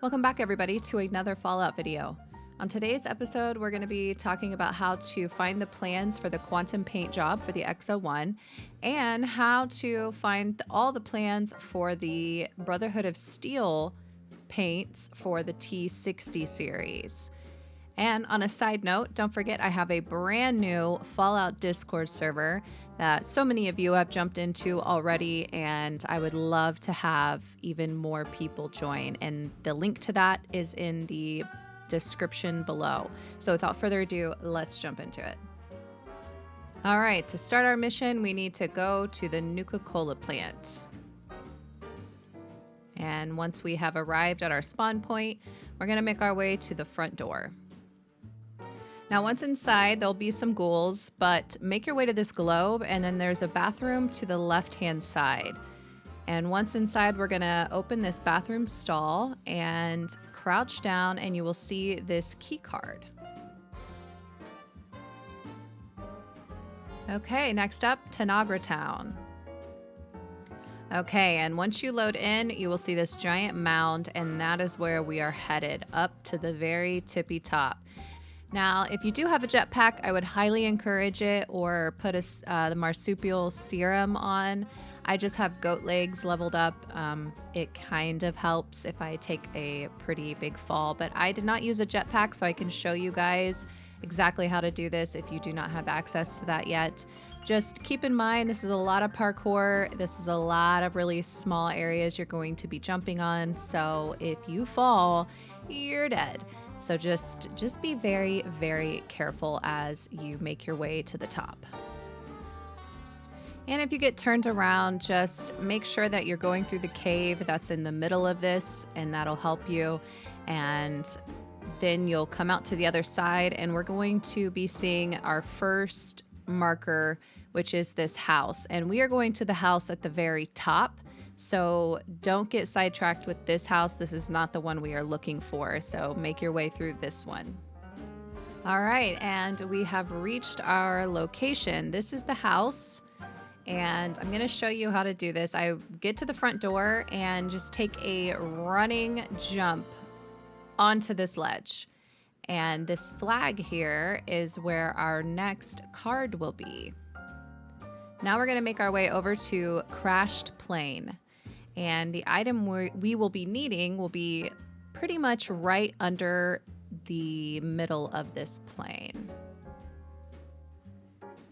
Welcome back everybody to another Fallout video. On today's episode, we're going to be talking about how to find the plans for the quantum paint job for the X01 and how to find all the plans for the Brotherhood of Steel paints for the T60 series. And on a side note, don't forget I have a brand new Fallout Discord server that so many of you have jumped into already, and I would love to have even more people join. And the link to that is in the description below. So without further ado, let's jump into it. All right, to start our mission, we need to go to the Nuka Cola plant. And once we have arrived at our spawn point, we're gonna make our way to the front door. Now, once inside, there'll be some ghouls, but make your way to this globe, and then there's a bathroom to the left-hand side. And once inside, we're gonna open this bathroom stall and crouch down, and you will see this key card. Okay, next up, Tanagra Town. Okay, and once you load in, you will see this giant mound, and that is where we are headed, up to the very tippy top. Now, if you do have a jetpack, I would highly encourage it, or put the marsupial serum on. I just have goat legs leveled up. It kind of helps if I take a pretty big fall, but I did not use a jetpack, so I can show you guys exactly how to do this if you do not have access to that yet. Just keep in mind, this is a lot of parkour. This is a lot of really small areas you're going to be jumping on, so if you fall, you're dead. So just be very, very careful as you make your way to the top. And if you get turned around, just make sure that you're going through the cave that's in the middle of this, and that'll help you. And then you'll come out to the other side, and we're going to be seeing our first marker, which is this house. And we are going to the house at the very top. So don't get sidetracked with this house. This is not the one we are looking for. So make your way through this one. All right, and we have reached our location. This is the house, and I'm gonna show you how to do this. I get to the front door and just take a running jump onto this ledge. And this flag here is where our next card will be. Now we're gonna make our way over to Crashed Plane. And the item we will be needing will be pretty much right under the middle of this plane.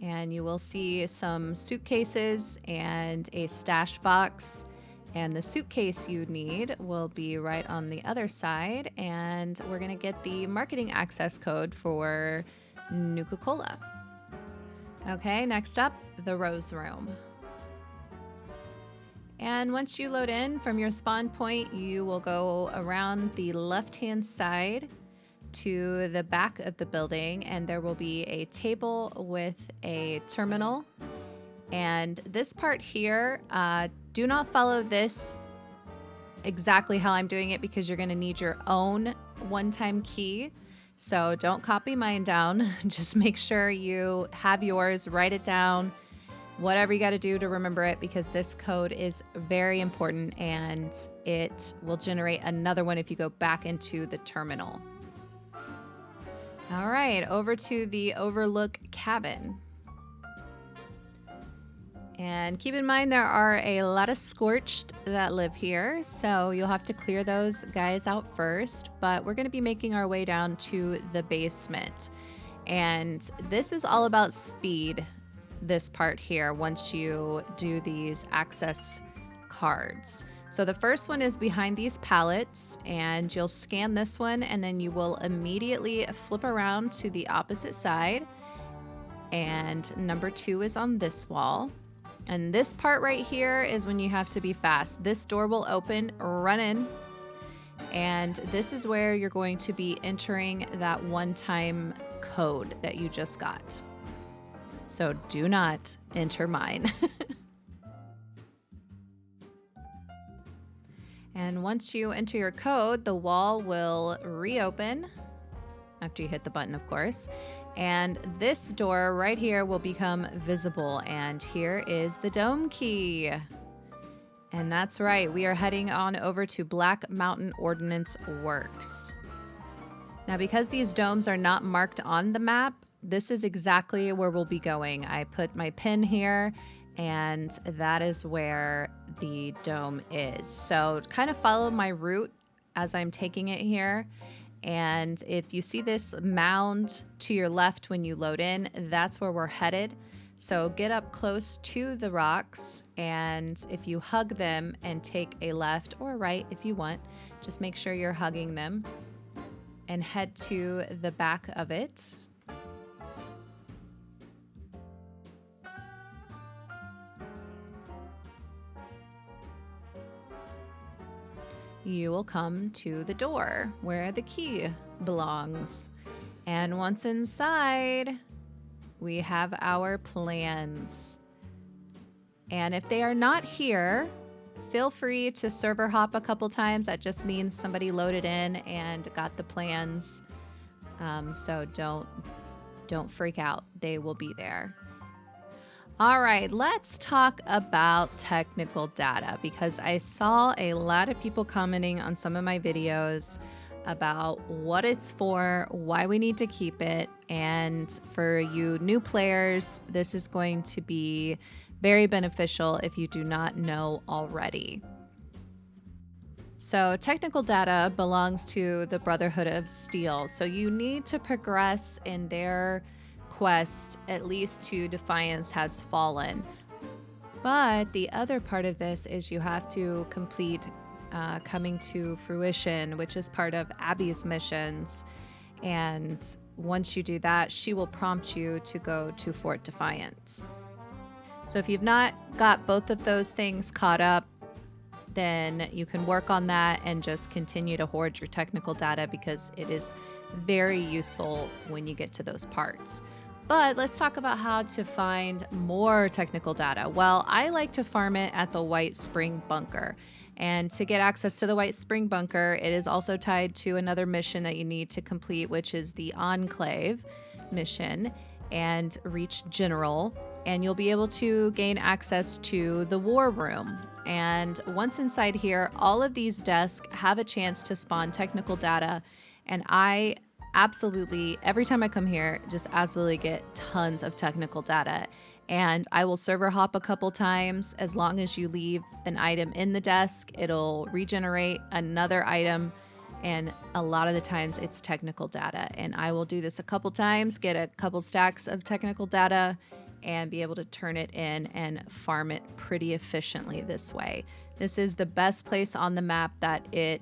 And you will see some suitcases and a stash box. And the suitcase you need will be right on the other side. And we're gonna get the marketing access code for Nuka Cola. Okay, next up, the Rose Room. And once you load in from your spawn point, you will go around the left-hand side to the back of the building, and there will be a table with a terminal. And this part here, do not follow this exactly how I'm doing it, because you're gonna need your own one-time key. So don't copy mine down. Just make sure you have yours, write it down, whatever you got to do to remember it, because this code is very important and it will generate another one if you go back into the terminal. All right, over to the Overlook Cabin. And keep in mind, there are a lot of scorched that live here, so you'll have to clear those guys out first, but we're gonna be making our way down to the basement. And this is all about speed, this part here, once you do these access cards. So the first one is behind these pallets, and you'll scan this one, and then you will immediately flip around to the opposite side. And number 2 is on this wall. And this part right here is when you have to be fast. This door will open, run in, and this is where you're going to be entering that one-time code that you just got. So do not enter mine. And once you enter your code, the wall will reopen after you hit the button, of course. And this door right here will become visible. And here is the dome key. And that's right, we are heading on over to Black Mountain Ordnance Works. Now, because these domes are not marked on the map, this is exactly where we'll be going. I put my pin here, and that is where the dome is. So kind of follow my route as I'm taking it here. And if you see this mound to your left when you load in, that's where we're headed. So get up close to the rocks, and if you hug them and take a left or right if you want, just make sure you're hugging them and head to the back of it. You will come to the door where the key belongs. And once inside, we have our plans. And if they are not here, feel free to server hop a couple times. That just means somebody loaded in and got the plans. So don't freak out. They will be there. All right, let's talk about technical data, because I saw a lot of people commenting on some of my videos about what it's for, why we need to keep it, and for you new players, this is going to be very beneficial if you do not know already. So technical data belongs to the Brotherhood of Steel, so you need to progress in their quest at least to Defiance Has Fallen. But the other part of this is you have to complete Coming to Fruition, which is part of Abby's missions. And once you do that, she will prompt you to go to Fort Defiance. So if you've not got both of those things caught up, then you can work on that and just continue to hoard your technical data, because it is very useful when you get to those parts. But let's talk about how to find more technical data. Well, I like to farm it at the White Spring Bunker. And to get access to the White Spring Bunker, it is also tied to another mission that you need to complete, which is the Enclave mission, and reach General. And you'll be able to gain access to the War Room. And once inside here, all of these desks have a chance to spawn technical data. And I absolutely, every time I come here, just absolutely get tons of technical data. And I will server hop a couple times. As long as you leave an item in the desk, it'll regenerate another item. And a lot of the times it's technical data. And I will do this a couple times, get a couple stacks of technical data, and be able to turn it in and farm it pretty efficiently this way. This is the best place on the map that it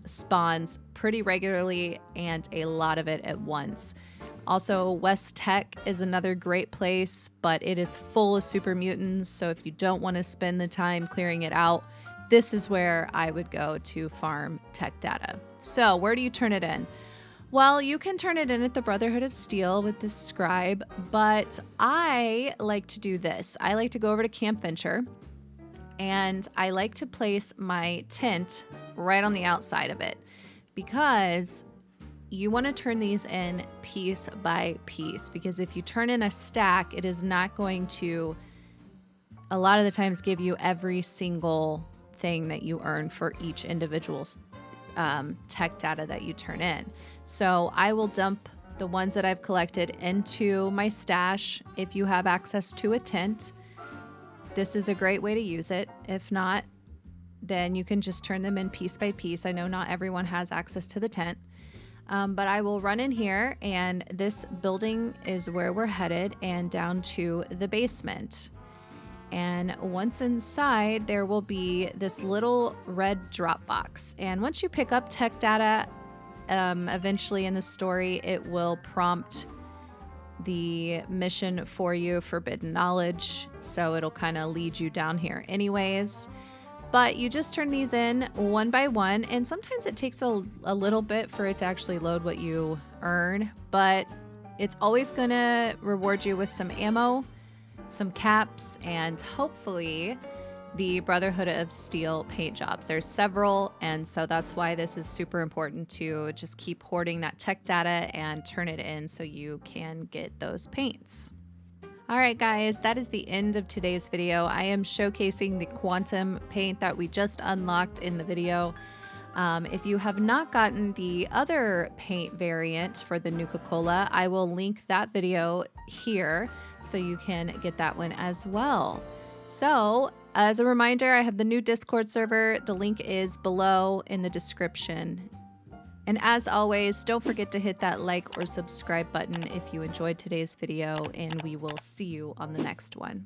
spawns pretty regularly, and a lot of it at once. Also, West Tech is another great place, but it is full of super mutants, so if you don't want to spend the time clearing it out, this is where I would go to farm tech data. So where do you turn it in? Well, you can turn it in at the Brotherhood of Steel with this scribe, but I like to do this. I like to go over to Camp Venture, and I like to place my tent right on the outside of it, because you want to turn these in piece by piece, because if you turn in a stack, it is not going to, a lot of the times, give you every single thing that you earn for each individual tech data that you turn in. So I will dump the ones that I've collected into my stash. If you have access to a tent, this is a great way to use it. If not, then you can just turn them in piece by piece. I know not everyone has access to the tent, but I will run in here, and this building is where we're headed, and down to the basement. And once inside, there will be this little red drop box. And once you pick up tech data, eventually in the story, it will prompt the mission for you, Forbidden Knowledge. So it'll kind of lead you down here anyways. But you just turn these in one by one, and sometimes it takes a little bit for it to actually load what you earn, but it's always gonna reward you with some ammo, some caps, and hopefully the Brotherhood of Steel paint jobs. There's several, and so that's why this is super important to just keep hoarding that tech data and turn it in so you can get those paints. All right, guys, that is the end of today's video. I am showcasing the Quantum paint that we just unlocked in the video. If you have not gotten the other paint variant for the Nuka Cola, I will link that video here so you can get that one as well. So, as a reminder, I have the new Discord server. The link is below in the description. And as always, don't forget to hit that like or subscribe button if you enjoyed today's video, and we will see you on the next one.